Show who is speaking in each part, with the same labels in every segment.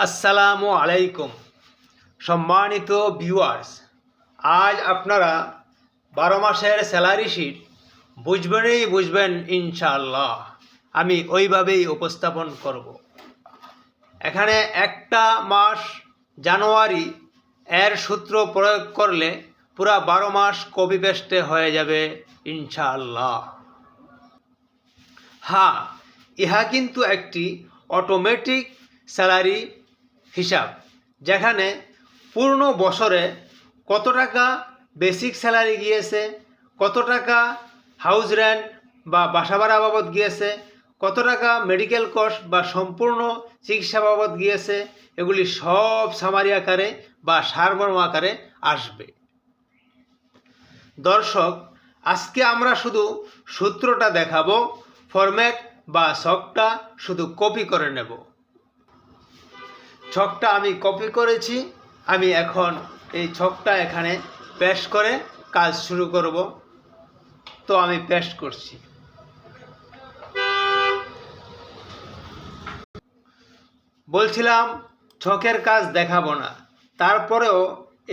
Speaker 1: আসসালামু আলাইকুম সম্মানিত ভিউয়ার্স, আজ আপনারা 12 মাসের স্যালারি শিট বুঝবেন ইনশাআল্লাহ। আমি ওইভাবেই উপস্থাপন করব। এখানে একটা মাস জানুয়ারি এর সূত্র প্রয়োগ করলে পুরা 12 মাস কপি পেস্টে হয়ে যাবে ইনশাআল্লাহ। হ্যাঁ, ইহা কিন্তু একটি অটোমেটিক স্যালারি হিসাব, যেখানে পূর্ণ বছরে কত টাকা বেসিক স্যালারি গিয়েছে, কত টাকা হাউস রেন্ট বা বাসা ভাড়া বাবদ গিয়েছে, কত টাকা মেডিকেল কস্ট বা সম্পূর্ণ চিকিৎসা বাবদ গিয়েছে, এগুলি সব সামারি আকারে বা সারমর্ম আকারে আসবে। দর্শক, আজকে আমরা শুধু সূত্রটা দেখাবো, ফরম্যাট বা ছকটা শুধু কপি করে নেব। ছকটা আমি কপি করেছি, আমি এখন এই ছকটা এখানে পেস্ট করে কাজ শুরু করব। তো আমি পেস্ট করছি। বলছিলাম ছকের কাজ দেখাবো না, তারপরেও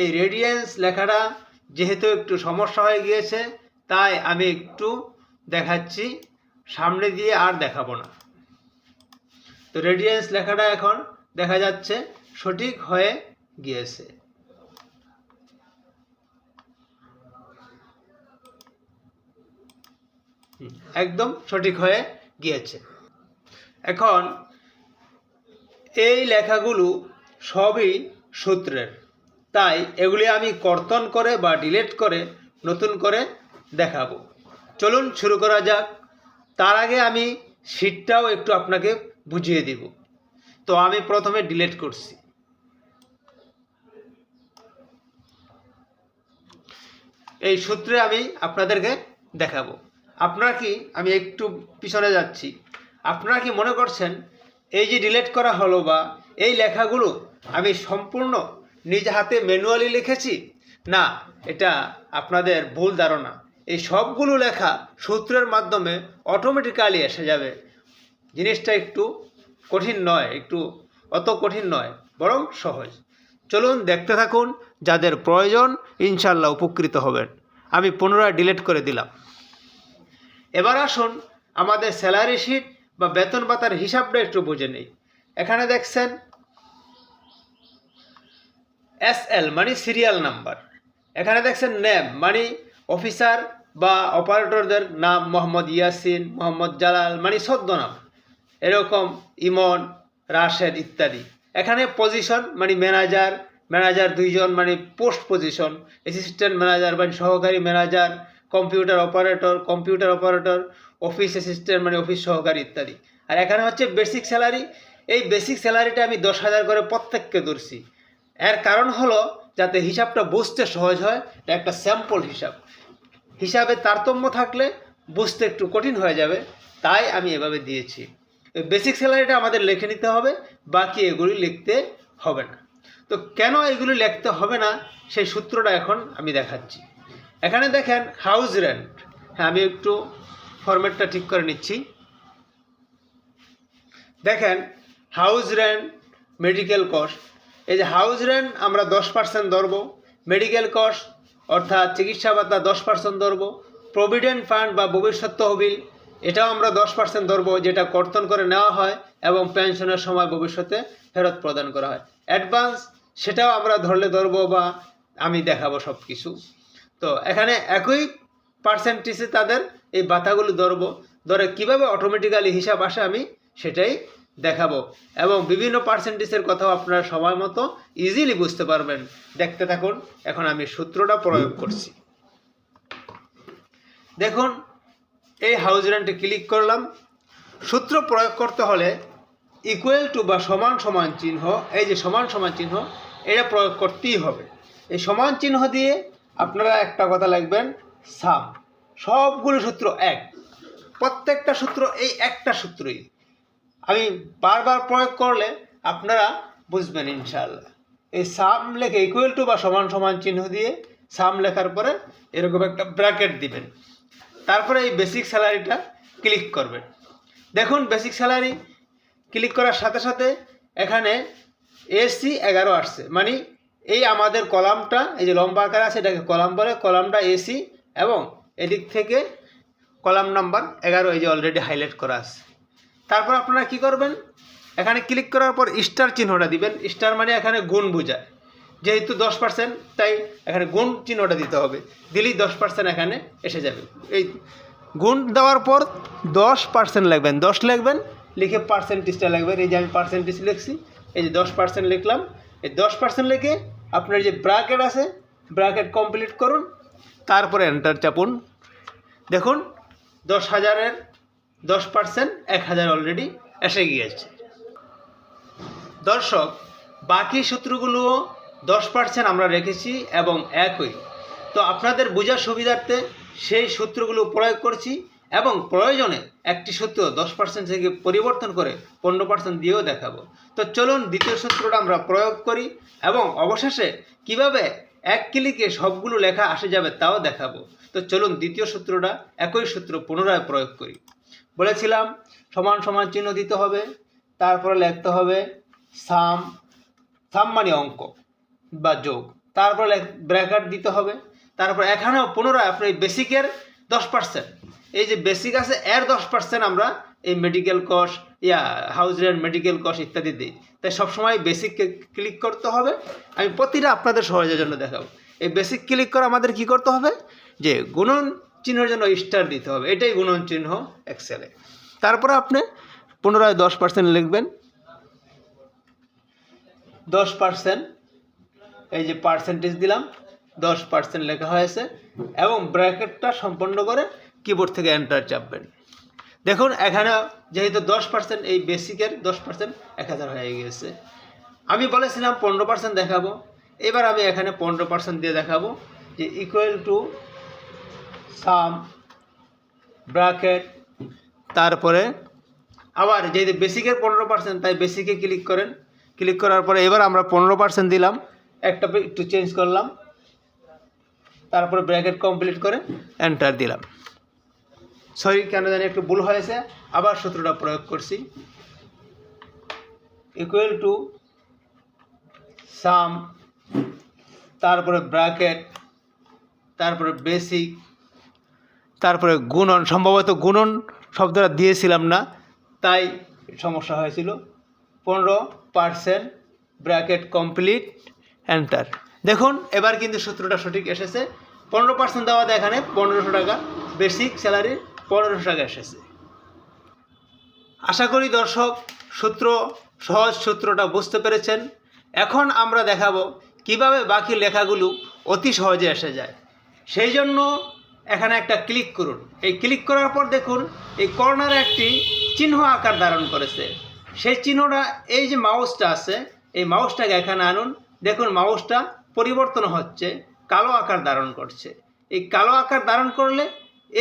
Speaker 1: এই রেডিয়েন্স লেখাটা যেহেতু একটু সমস্যা হয়ে গিয়েছে, তাই আমি একটু দেখাচ্ছি, সামনে দিয়ে আর দেখাবো না। তো রেডিয়েন্স লেখাটা এখন দেখা যাচ্ছে সঠিক হয়ে গিয়েছে। একদম সঠিক হয়ে গিয়েছে। এখন এই লেখাগুলো সবই সূত্রের, তাই এগুলি আমি কর্তন করে বা ডিলিট করে নতুন করে দেখাবো। চলুন শুরু করা যাক। তার আগে আমি শীটটাও একটু আপনাকে বুঝিয়ে দিব। তো আমি প্রথমে ডিলিট করছি। এই সূত্রে আমি আপনাদেরকে দেখাবো। আপনারা কি, আমি একটু পিছনে যাচ্ছি, আপনারা কি মনে করছেন এই যে ডিলিট করা হলো বা এই লেখাগুলো আমি সম্পূর্ণ নিজ হাতে ম্যানুয়ালি লিখেছি? না, এটা আপনাদের ভুল ধারণা। এই সবগুলো লেখা সূত্রের মাধ্যমে অটোমেটিক্যালি এসে যাবে। জিনিসটা একটু কঠিন নয়, অত কঠিন নয়, বরং সহজ। চলুন দেখতে থাকুন, যাদের প্রয়োজন ইনশাল্লাহ উপকৃত হবেন। আমি পুনরায় ডিলিট করে দিলাম। এবার আসুন আমাদের স্যালারি শিট বা বেতন ভাতার হিসাবটা একটু বুঝে নেই। এখানে দেখছেন SL মানে সিরিয়াল নাম্বার, এখানে দেখছেন নেম মানে অফিসার বা অপারেটরদের নাম, মোহাম্মদ ইয়াসিন, মোহাম্মদ জালাল মানে ছদ্মনাম, এরকম ইমন, রাশেদ ইত্যাদি। এখানে পজিশন মানে ম্যানেজার 2 জন মানে পোস্ট পজিশন, অ্যাসিস্ট্যান্ট ম্যানেজার মানে সহকারী manager, computer operator, office assistant মানে অফিস সহকারী ইত্যাদি। আর এখানে হচ্ছে বেসিক স্যালারি। এই বেসিক স্যালারিটা আমি 10,000 করে প্রত্যেককে ধরছি। এর কারণ হলো যাতে হিসাবটা বুঝতে সহজ হয়। এটা একটা স্যাম্পল হিসাব, হিসাবে তারতম্য থাকলে বুঝতে একটু কঠিন হয়ে যাবে, তাই আমি এভাবে দিয়েছি। বেসিক স্যালারিটা আমাদের লিখে নিতে হবে, বাকি এগুলি লিখতে হবে না। তো কেন এগুলি লিখতে হবে না সেই সূত্রটা এখন আমি দেখাচ্ছি। এখানে দেখেন হাউস রেন্ট। হ্যাঁ, আমি একটু ফরম্যাটটা ঠিক করে নিচ্ছি। দেখেন হাউস রেন্ট, মেডিকেল কস্ট। এই যে হাউস রেন্ট আমরা 10% ধরবো, মেডিকেল কস্ট অর্থাৎ চিকিৎসা ভাতা 10% ধরবো, প্রভিডেন্ট ফান্ড বা ভবিষ্যৎ তহবিল এটাও আমরা 10% ধরবো, যেটা কর্তন করে নেওয়া হয় এবং পেনশনের সময় ভবিষ্যতে ফেরত প্রদান করা হয়। অ্যাডভান্স সেটাও আমরা ধরবো বা আমি দেখাবো সব কিছু। তো এখানে একই পার্সেন্টেজে তাদের এই ভাতাগুলো ধরে কীভাবে অটোমেটিক্যালি হিসাব আসে আমি সেটাই দেখাবো, এবং বিভিন্ন পার্সেন্টেজের কথাও আপনারা সময় মতো ইজিলি বুঝতে পারবেন। দেখতে থাকুন। এখন আমি সূত্রটা প্রয়োগ করছি। দেখুন, এই হাউস রেন্টে ক্লিক করলাম। সূত্র প্রয়োগ করতে হলে ইকুয়াল টু বা সমান সমান চিহ্ন, এই যে সমান সমান চিহ্ন, এটা প্রয়োগ করতেই হবে। এই সমান চিহ্ন দিয়ে আপনারা একটা কথা লিখবেন, সাম। সবগুলো সূত্র এক, প্রত্যেকটা সূত্র এই একটা সূত্রই। আমি বারবার প্রয়োগ করলে আপনারা বুঝবেন ইনশাআল্লাহ। এই সাম লেখে ইকুয়াল টু বা সমান সমান চিহ্ন দিয়ে সাম লেখার পরে এরকম একটা ব্র্যাকেট দিবেন। তারপরে এই বেসিক স্যালারিটা ক্লিক করবেন। দেখুন বেসিক স্যালারি ক্লিক করার সাথে সাথে এখানে এসি 11 আসছে, মানে এই আমাদের কলামটা এই যে লম্বা আকার আছে এটাকে কলাম বলে, কলামটা এসি এবং এদিক থেকে কলাম নাম্বার 11 এই যে অলরেডি হাইলাইট করা আছে। তারপর আপনারা কি করবেন, এখানে ক্লিক করার পর স্টার চিহ্নটা দিবেন। স্টার মানে এখানে গুণ বোঝায়, যেহেতু 10% তাই এখানে গুণ চিহ্নটা দিতে হবে, দিলেই 10% এখানে এসে যাবে। এই গুণ দেওয়ার পর 10% লিখবেন, 10 লিখবেন, লিখে পার্সেন্টেজটা লিখবেন। এই যে আমি পার্সেন্টেজ লিখছি, এই যে 10% লিখলাম। এই 10% লিখে আপনার যে ব্র্যাকেট আছে ব্র্যাকেট কমপ্লিট করুন, তারপরে এন্টার চাপুন। দেখুন 10,000-এর 10% 1,000 অলরেডি এসে গিয়েছে। দর্শক, বাকি সূত্রগুলোও 10% আমরা রেখেছি এবং একই। তো আপনাদের বোঝার সুবিধার্থে সেই সূত্রগুলো প্রয়োগ করছি এবং প্রয়োজনে একটি সূত্র 10% থেকে পরিবর্তন করে 15% দিয়েও দেখাবো। তো চলুন দ্বিতীয় সূত্রটা আমরা প্রয়োগ করি এবং অবশেষে কিভাবে এক ক্লিকে সবগুলো লেখা আসে যাবে তাও দেখাবো। তো চলুন দ্বিতীয় সূত্রটা, একই সূত্র পুনরায় প্রয়োগ করি। বলেছিলাম সমান সমান চিহ্ন দিতে হবে, তারপরে লিখতে হবে সাম, সাম মানে অঙ্ক বা যোগ, তারপরে ব্র্যাকেট দিতে হবে। তারপর এখানেও পুনরায় আপনার এই বেসিকের 10%, এই যে বেসিক আছে এর 10% আমরা এই medical cost house rent, medical cost ইত্যাদি দিই। তাই সবসময় বেসিককে ক্লিক করতে হবে। আমি প্রতিটা আপনাদের সহজের জন্য দেখাবো। এই বেসিক ক্লিক করে আমাদের কি করতে হবে, যে গুণন চিহ্নের জন্য স্টার দিতে হবে, এটাই গুণন চিহ্ন এক্সেলে। তারপরে আপনি পুনরায় 10% লিখবেন, 10%, এই যে পার্সেন্টেজ দিলাম, 10% লেখা হয়েছে এবং ব্র্যাকেটটা সম্পন্ন করে কিবোর্ড থেকে এন্টার চাপবেন। দেখুন এখানে যেহেতু 10% এই বেসিকের 10% 1,000 হয়ে গিয়েছে। আমি বলেছিলাম 15% দেখাবো, এবার আমি এখানে 15% দিয়ে দেখাবো, যে ইকুয়াল টু সাম ব্র্যাকেট, তারপরে আবার যেহেতু বেসিকের 15% তাই বেসিকে ক্লিক করেন। ক্লিক করার পরে এবার আমরা 15% দিলাম, একটা একটু চেঞ্জ করলাম, তারপরে ব্র্যাকেট কমপ্লিট করে এন্টার দিলাম। সরি কেন জানি একটু ভুল হয়েছে, আবার সূত্রটা প্রয়োগ করছি, ইকুয়াল টু সাম, তারপরে ব্র্যাকেট, তারপরে বেসিক, তারপরে গুণন। সম্ভবত গুণন শব্দটা দিয়েছিলাম না তাই সমস্যা হয়েছিল। 15% ব্র্যাকেট কমপ্লিট এন্টার। দেখুন এবার কিন্তু সূত্রটা সঠিক এসেছে। 15% দেওয়াতে এখানে 1500 টাকা, বেসিক স্যালারি 1500 টাকা এসেছে। আশা করি দর্শক সহজ সূত্রটা বুঝতে পেরেছেন। এখন আমরা দেখাবো কিভাবে বাকি লেখাগুলো অতি সহজে এসে যায়। সেই জন্য এখানে একটা ক্লিক করুন। এই ক্লিক করার পর দেখুন এই কর্নারে একটি চিহ্ন আকার ধারণ করেছে। সেই চিহ্নটা, এই যে মাউসটা আছে এই মাউসটাকে এখানে আনুন। দেখুন মাউসটা পরিবর্তন হচ্ছে, কালো আকার ধারণ করছে। এই কালো আকার ধারণ করলে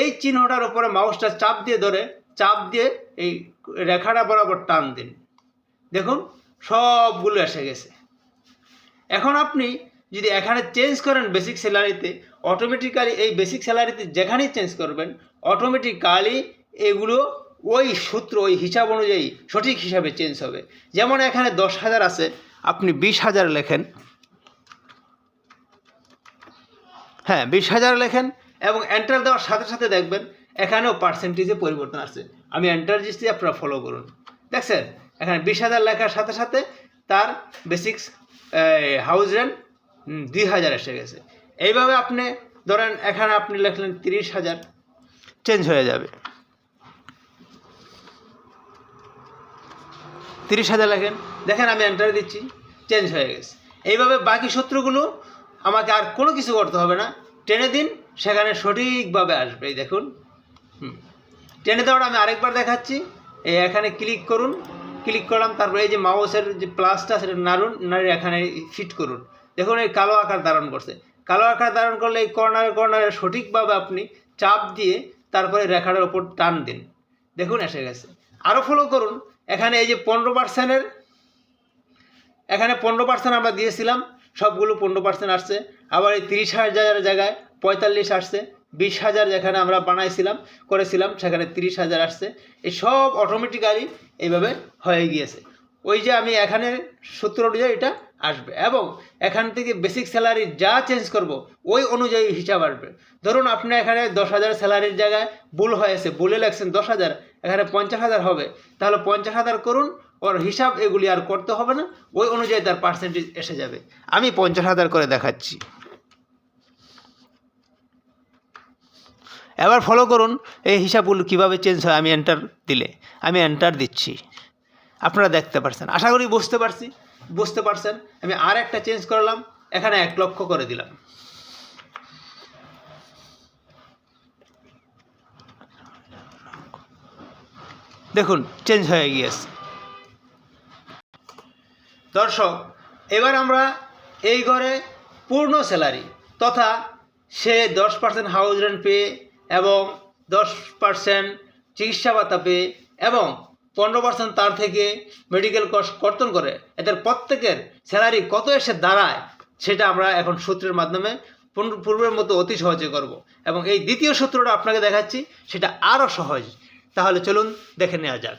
Speaker 1: এই চিহ্নটার উপরে মাউসটা চাপ দিয়ে ধরে, চাপ দিয়ে এই রেখাটা বরাবর টান দিন। দেখুন সবগুলো এসে গেছে। এখন আপনি যদি এখানে চেঞ্জ করেন বেসিক স্যালারিতে, অটোমেটিক্যালি এই বেসিক স্যালারিতে যেখানেই চেঞ্জ করবেন অটোমেটিক্যালি এগুলো ওই সূত্র, ওই হিসাব অনুযায়ী সঠিক হিসাবে চেঞ্জ হবে। যেমন এখানে 10,000 আছে, আপনি 20,000 লেখেন, হ্যাঁ 20,000 লেখেন এবং এন্টার দেওয়ার সাথে সাথে দেখবেন এখানেও পার্সেন্টেজে পরিবর্তন আসছে। আমি এন্টার দিচ্ছি, আপনারা ফলো করুন। দেখছেন এখানে 20,000 লেখার সাথে সাথে তার বেসিক্স হাউস রেন্ট 2,000 এসে গেছে। এইভাবে আপনি ধরেন এখানে আপনি লিখলেন 30,000, চেঞ্জ হয়ে যাবে। 30,000 লেখেন, দেখেন আমি এন্টার দিচ্ছি, চেঞ্জ হয়ে গেছে। এইভাবে বাকি সূত্রগুলো আমাকে আর কোনো কিছু করতে হবে না, টেনে দিন, সেখানে সঠিকভাবে আসবে। এই দেখুন টেনে দেওয়াটা আমি আরেকবার দেখাচ্ছি। এই এখানে ক্লিক করুন, ক্লিক করলাম, তারপরে এই যে মাউসের যে প্লাসটা সেটা নাড়ুন, নাড়িয়ে এখানে ফিট করুন। দেখুন এই কালো আকার ধারণ করছে। কালো আকার ধারণ করলে এই কর্নারে সঠিকভাবে আপনি চাপ দিয়ে তারপরে রেখাটার ওপর টান দিন। দেখুন এসে গেছে। আরও ফলো করুন, এখানে এই যে 15%-এর, এখানে 15% আমরা দিয়েছিলাম, সবগুলো 15% আসছে। আবার এই 30,000 জায়গায় 45 আসছে। 20,000 যেখানে আমরা করেছিলাম সেখানে 30,000 আসছে। এই সব অটোমেটিক্যালি এইভাবে হয়ে গিয়েছে। ওই যে আমি এখানে সূত্র অনুযায়ী এটা আসবে, এবং এখান থেকে বেসিক স্যালারি যা চেঞ্জ করব ওই অনুযায়ী হিসাব আসবে। ধরুন আপনি এখানে 10,000 স্যালারির জায়গায় ভুল হয়েছে, ভুলে লাগছেন 10,000, এখানে 50,000 হবে, তাহলে 50,000 করুন, ওর হিসাব এগুলি আর করতে হবে না, ওই অনুযায়ী তার পার্সেন্টেজ এসে যাবে। আমি 50,000 করে দেখাচ্ছি, এবার ফলো করুন এই হিসাবগুলো কীভাবে চেঞ্জ হয়। আমি এন্টার দিলে, আমি এন্টার দিচ্ছি, আপনারা দেখতে পাচ্ছেন, আশা করি বুঝতে পারছেন। আমি আর একটা চেঞ্জ করলাম, এখানে 1 লক্ষ করে দিলাম। দেখুন চেঞ্জ হয়ে গিয়েছে। দর্শক, এবার আমরা এই ঘরে পূর্ণ স্যালারি তথা সে 10% হাউস রেন্ট পেয়ে এবং 10% চিকিৎসা ভাতা পেয়ে এবং 15% তার থেকে মেডিকেল কস্ট কর্তন করে, এদের প্রত্যেকের স্যালারি কত এসে দাঁড়ায় সেটা আমরা এখন সূত্রের মাধ্যমে পূর্বের মতো অতি সহজে করব, এবং এই দ্বিতীয় সূত্রটা আপনাকে দেখাচ্ছি, সেটা আরও সহজ। তাহলে চলুন দেখে নেওয়া যাক।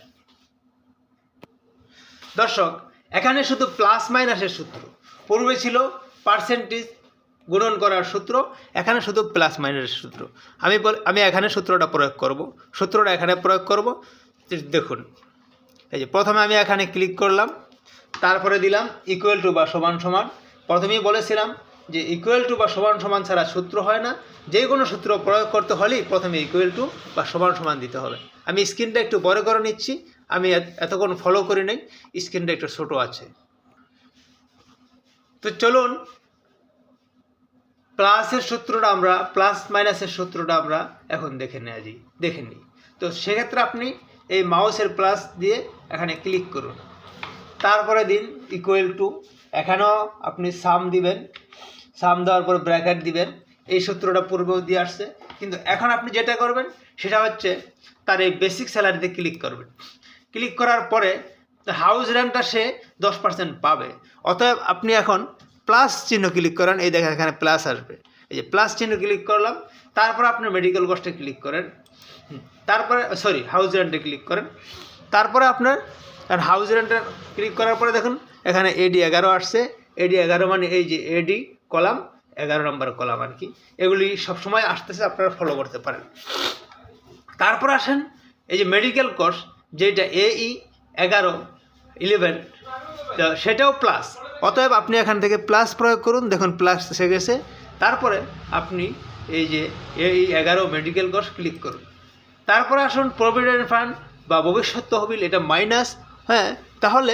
Speaker 1: দর্শক, এখানে শুধু প্লাস মাইনাসের সূত্র, পূর্বে ছিল পার্সেন্টেজ গুণন করার সূত্র, এখানে শুধু প্লাস মাইনাসের সূত্র। আমি এখানে সূত্রটা প্রয়োগ করব। দেখুন, এই যে প্রথমে আমি এখানে ক্লিক করলাম, তারপরে দিলাম ইকুয়াল টু বা সমান সমান। প্রথমেই বলেছিলাম যে ইকুয়াল টু বা সমান সমান ছাড়া সূত্র হয় না, যে কোনো সূত্র প্রয়োগ করতে হলেই প্রথমে ইকুয়াল টু বা সমান সমান দিতে হবে। আমি স্ক্রিনটা একটু বড় করে নিচ্ছি, আমি এতক্ষণ ফলো করি নাই, স্ক্রিনটা একটু ছোট আছে। তো চলুন প্লাস মাইনাসের সূত্রটা আমরা এখন দেখে নিই। তো সেক্ষেত্রে আপনি এই মাউসের প্লাস দিয়ে এখানে ক্লিক করুন, তারপরে দিন ইকুয়াল টু, এখানেও আপনি সাম দিবেন, সাম দেওয়ার পর ব্র্যাকেট দিবেন। এই সূত্রটা পূর্বেও দিয়ে আসছে, কিন্তু এখন আপনি যেটা করবেন সেটা হচ্ছে তার এই বেসিক স্যালারিতে ক্লিক করবেন। ক্লিক করার পরে হাউস রেন্টটা সে 10% পাবে, অতএব আপনি এখন প্লাস চিহ্ন ক্লিক করেন, এই দেখেন এখানে প্লাস আসবে, এই যে প্লাস চিহ্ন ক্লিক করলাম, তারপর আপনি মেডিকেল কস্টে ক্লিক করেন, তারপরে হাউস রেন্টে ক্লিক করেন, তারপরে আপনার হাউস রেন্টে ক্লিক করার পরে দেখুন এখানে AD 11 আসছে। AD 11 মানে এই যে AD কলাম 11 নম্বর কলাম আর কি, এগুলি সবসময় আসতেছে, আপনারা ফলো করতে পারেন। তারপর আসেন এই যে মেডিকেল কস্ট, যেটা AE 11 সেটাও প্লাস, অতএব আপনি এখান থেকে প্লাস প্রয়োগ করুন, দেখুন প্লাস এসে গেছে। তারপরে আপনি এই যে AE 11 মেডিকেল কস্ট ক্লিক করুন, তারপরে আসুন প্রভিডেন্ট ফান্ড বা ভবিষ্যৎ তহবিল, এটা মাইনাস, হ্যাঁ, তাহলে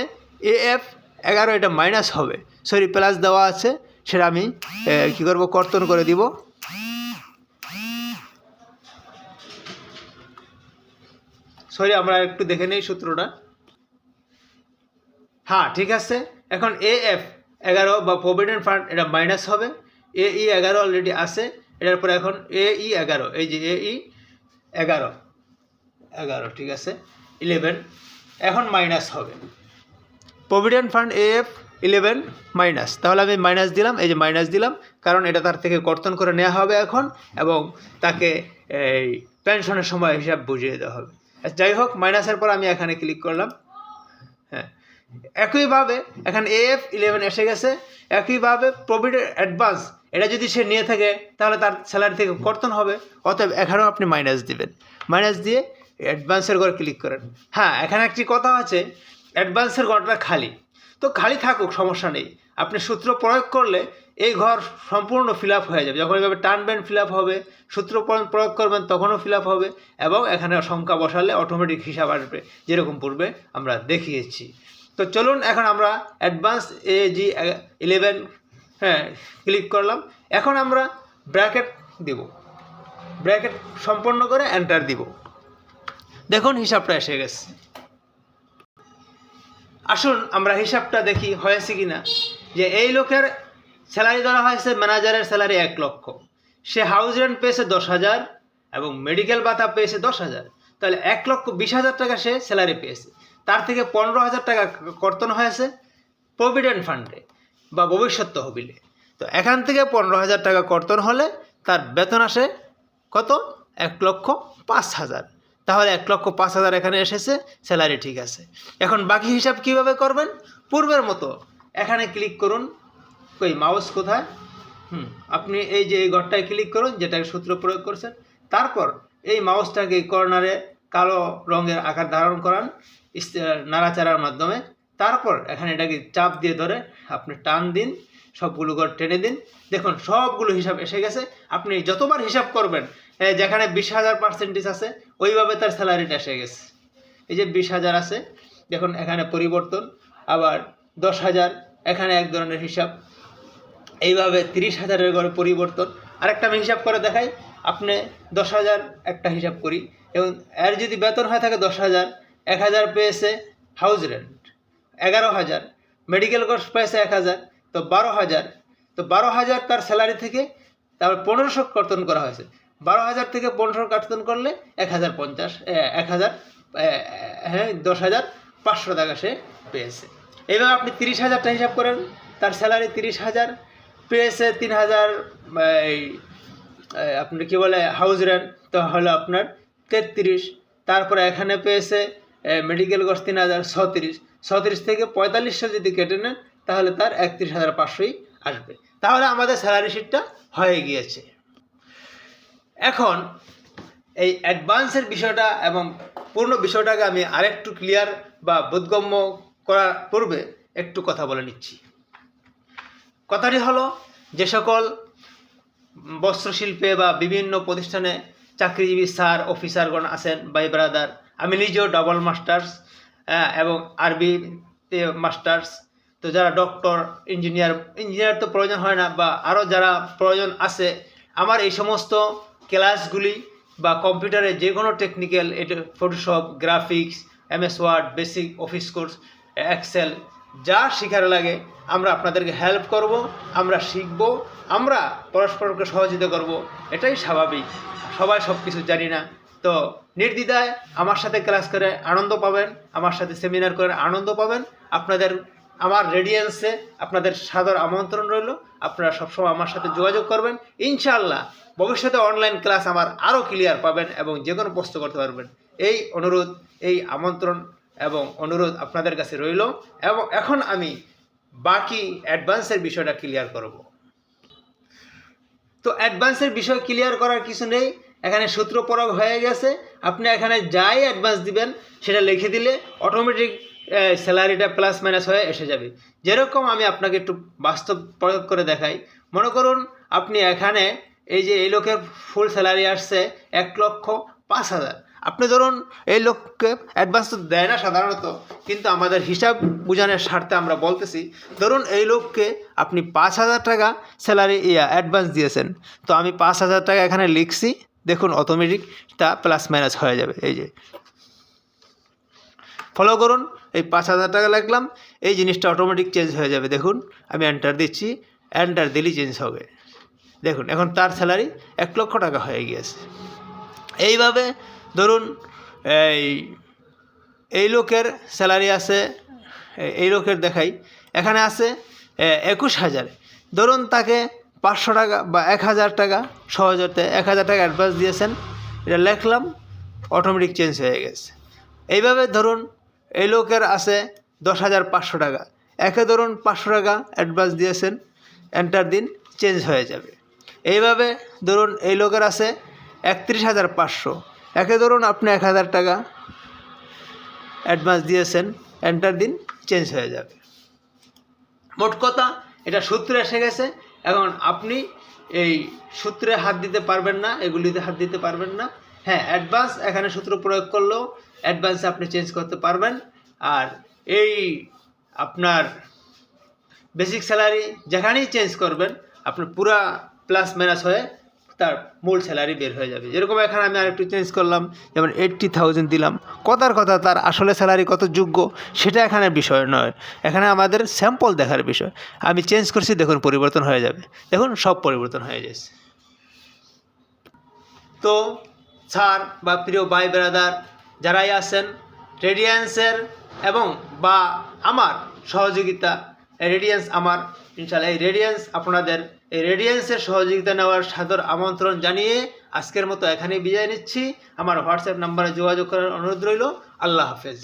Speaker 1: AF 11 এটা মাইনাস হবে, প্লাস দেওয়া আছে, সেটা আমি কী করব, কর্তন করে দিব। আমরা একটু দেখে নেই সূত্রটা। হ্যাঁ, ঠিক আছে। এখন AF 11 বা প্রভিডেন্ট ফান্ড এটা মাইনাস হবে, AE 11 অলরেডি আছে, এটার পরে এখন AE 11, এই যে AE 11 ঠিক আছে 11, এখন মাইনাস হবে প্রভিডেন্ট ফান্ড AF 11 মাইনাস, তাহলে আমি মাইনাস দিলাম, এই যে মাইনাস দিলাম, কারণ এটা তার থেকে কর্তন করে নেওয়া হবে এখন, এবং তাকে এই পেনশনের সময় হিসাব বুঝিয়ে দেওয়া হবে। যাই হোক, মাইনাসের পর আমি এখানে ক্লিক করলাম। হ্যাঁ, একইভাবে এখানে AF 11 এসে গেছে। একইভাবে প্রভিডেন্ট অ্যাডভান্স, এটা যদি সে নিয়ে থাকে তাহলে তার স্যালারি থেকে কর্তন হবে, অতএব এখানেও আপনি মাইনাস দিবেন। মাইনাস দিয়ে অ্যাডভান্সের ঘরে ক্লিক করেন। হ্যাঁ, এখানে একটি কথা আছে, অ্যাডভান্সের ঘরটা খালি, তো খালি থাকুক, সমস্যা নেই। আপনি সূত্র প্রয়োগ করলে এই ঘর সম্পূর্ণ ফিল আপ হয়ে যাবে, যখন এইভাবে টানবেন ফিল আপ হবে, সূত্র প্রয়োগ করবেন তখনও ফিল আপ হবে, এবং এখানে সংখ্যা বসালে অটোমেটিক হিসাব আসবে, যেরকম পূর্বে আমরা দেখিয়েছি। তো চলুন এখন আমরা অ্যাডভান্স AG 11 ক্লিক করলাম। এখন আমরা ব্র্যাকেট দিব, ব্র্যাকেট সম্পন্ন করে এন্টার দিব। দেখুন হিসাবটা এসে গেছে। আসুন আমরা হিসাবটা দেখি হয়েছে কিনা। যে এই লোকের স্যালারি ধরা হয়েছে, ম্যানেজারের স্যালারি 1 লক্ষ, সে হাউস রেন্ট পেয়েছে 10,000 এবং মেডিকেল ভাতা পেয়েছে 10,000, তাহলে 1,20,000 টাকা সে স্যালারি পেয়েছে। তার থেকে 15,000 টাকা কর্তন হয়েছে প্রভিডেন্ট ফান্ডে বা ভবিষ্যৎ তহবিলে। তো এখান থেকে 15,000 টাকা কর্তন হলে তার বেতন আসে কত, 1,05,000। তাহলে 1,05,000 এখানে এসেছে, স্যালারি ঠিক আছে। এখন বাকি হিসাব কিভাবে করবেন? পূর্বের মতো এখানে ক্লিক করুন। কই মাউস কোথায়? আপনি এই যে এই ঘরটায় ক্লিক করুন যেটাকে সূত্র প্রয়োগ করছেন। তারপর এই মাউসটাকে কর্নারে কালো রঙের আকার ধারণ করান নাড়াচাড়ার মাধ্যমে। তারপর এখানে এটাকে চাপ দিয়ে ধরে আপনি টান দিন, সবগুলো ঘর টেনে দিন। দেখুন সবগুলো হিসাব এসে গেছে। আপনি যতবার হিসাব করবেন, যেখানে 20,000% আছে ওইভাবে তার স্যালারিটা এসে গেছে। এই যে 20,000 আছে, দেখুন এখানে পরিবর্তন, আবার 10,000 এখানে এক ধরনের হিসাব, এইভাবে 30,000-এর ঘরে পরিবর্তন। আরেকটা আমি হিসাব করে দেখাই। আপনি 10,000 একটা হিসাব করি, এবং এর যদি বেতন হয়ে থাকে 10,000, 1,000 পেয়েছে হাউস রেন্ট, 11,000 মেডিকেল কোর্স পেয়েছে 1,000, তো 12,000। তো 12,000 তার স্যালারি থেকে তারপর 1500 কর্তন করা হয়েছে। 12,000 থেকে 1500 কর্তন করলে 1,050, 1,000, হ্যাঁ 10,500 টাকা সে পেয়েছে। এবার আপনি 30,000টা হিসাব করেন, তার স্যালারি 30,000 পেয়েছে, 3,000 আপনার কী বলে হাউস রেন্ট, তো হলো আপনার 33। তারপরে এখানে পেয়েছে মেডিকেল কোর্স 3,000, 36। 36 থেকে 4500 যদি কেটে নেন তাহলে তার 31,500ই আসবে। তাহলে আমাদের স্যালারি শিটটা হয়ে গিয়েছে। এখন এই অ্যাডভান্সের বিষয়টা এবং পূর্ণ বিষয়টাকে আমি আরেকটু ক্লিয়ার বা বোধগম্য করার পূর্বে একটু কথা বলে নিচ্ছি। কথাটি হলো, যে সকল বস্ত্রশিল্পে বা বিভিন্ন প্রতিষ্ঠানে চাকরিজীবী স্যার অফিসারগণ আছেন, ভাই ব্রাদার, আমি নিজেও ডাবল মাস্টার্স এবং আরবিতে মাস্টার্স, তো যারা ডক্টর, ইঞ্জিনিয়ার তো প্রয়োজন হয় না, বা আরও যারা প্রয়োজন আছে, আমার এই সমস্ত ক্লাসগুলি বা কম্পিউটারে যে কোনো টেকনিক্যাল, এটা Photoshop, graphics, MS Word, basic office course, Excel, যা শেখার লাগে আমরা আপনাদেরকে হেল্প করব, আমরা শিখব, আমরা পরস্পরকে সহযোগিতা করব। এটাই স্বাভাবিক, সবাই সব কিছু জানি না। তো নির্দ্বিধায় আমার সাথে ক্লাস করে আনন্দ পাবেন, আমার সাথে সেমিনার করে আনন্দ পাবেন। আপনাদের আমার রেডিয়েন্সে আপনাদের সাদর আমন্ত্রণ রইল। আপনারা সবসময় আমার সাথে যোগাযোগ করবেন। ইনশাআল্লাহ ভবিষ্যতে অনলাইন ক্লাস আমার আরও ক্লিয়ার পাবেন এবং যে কোনো প্রশ্ন করতে পারবেন। এই অনুরোধ, এই আমন্ত্রণ এবং অনুরোধ আপনাদের কাছে রইল। এবং এখন আমি বাকি অ্যাডভান্সের বিষয়টা ক্লিয়ার করব। তো অ্যাডভান্সের বিষয় ক্লিয়ার করার কিছু নেই, এখানে সূত্র প্রয়োগ হয়ে গেছে। আপনি এখানে যাই অ্যাডভান্স দিবেন সেটা লিখে দিলে অটোমেটিক স্যালারিটা প্লাস মাইনাস হয়ে এসে যাবে। যেরকম আমি আপনাকে একটু বাস্তব প্রয়োগ করে দেখাই। মনে করুন আপনি এখানে এই যে এই লোকের ফুল স্যালারি আসছে 1,05,000। আপনি ধরুন এই লোককে অ্যাডভান্স তো দেয় না সাধারণত, কিন্তু আমাদের হিসাব বোঝানোর স্বার্থে আমরা বলতেছি, ধরুন এই লোককে আপনি 5,000 টাকা স্যালারি অ্যাডভান্স দিয়েছেন, তো আমি 5,000 টাকা এখানে লিখছি। দেখুন অটোমেটিক তা প্লাস মাইনাস হয়ে যাবে। এই যে ফলো করুন, এই 5,000 টাকা লিখলাম, এই জিনিসটা অটোমেটিক চেঞ্জ হয়ে যাবে। দেখুন আমি এন্টার দিচ্ছি, এন্টার দিলেই চেঞ্জ হবে। দেখুন এখন তার স্যালারি 1,00,000 টাকা হয়ে গিয়েছে। এইভাবে ধরুন এই লোকের স্যালারি আছে, এই লোকের দেখাই, এখানে আছে 21,000। ধরুন তাকে 500 টাকা বা 1,000 টাকা সহজতে 1,000 টাকা অ্যাডভান্স দিয়েছেন, এটা লিখলাম, অটোমেটিক চেঞ্জ হয়ে গেছে। এইভাবে ধরুন এই লোকের আছে 10,500 টাকা, একে ধরুন 500 টাকা অ্যাডভান্স দিয়েছেন, এন্টার দিন, চেঞ্জ হয়ে যাবে। এইভাবে ধরুন এই লোকের আছে 31,500, একে ধরুন আপনি 1,000 টাকা অ্যাডভান্স দিয়েছেন, এন্টার দিন, চেঞ্জ হয়ে যাবে। মোট কথা এটা সূত্রে এসে গেছে। এখন আপনি এই সূত্রে হাত দিতে পারবেন না, এগুলিতে হাত দিতে পারবেন না। হ্যাঁ, অ্যাডভান্স এখানে সূত্র প্রয়োগ করলেও অ্যাডভান্সে আপনি চেঞ্জ করতে পারবেন। আর এই আপনার বেসিক স্যালারি যেখানেই চেঞ্জ করবেন আপনার পুরা প্লাস মাইনাস হয়ে তার মূল স্যালারি বের হয়ে যাবে। যেরকম এখানে আমি আরেকটু চেঞ্জ করলাম, যেমন 80,000 দিলাম, কথার কথা তার আসলে স্যালারি কত যোগ্য সেটা এখানে বিষয় নয়, এখানে আমাদের স্যাম্পল দেখার বিষয়। আমি চেঞ্জ করছি, দেখুন পরিবর্তন হয়ে যাবে। দেখুন সব পরিবর্তন হয়ে যাচ্ছে। তো স্যার বা প্রিয় ভাই ব্রাদার যারাই আছেন, রেডিয়েন্সের এবং বা আমার সহযোগিতা, রেডিয়েন্স আমার, ইনশাআল্লাহ এই রেডিয়েন্স আপনাদের, এই রেডিয়েন্সের সহযোগিতা নেওয়ার সাদর আমন্ত্রণ জানিয়ে আজকের মতো এখানেই বিদায় নিচ্ছি। আমার হোয়াটসঅ্যাপ নাম্বারে যোগাযোগ করার অনুরোধ রইল। আল্লাহ হাফেজ।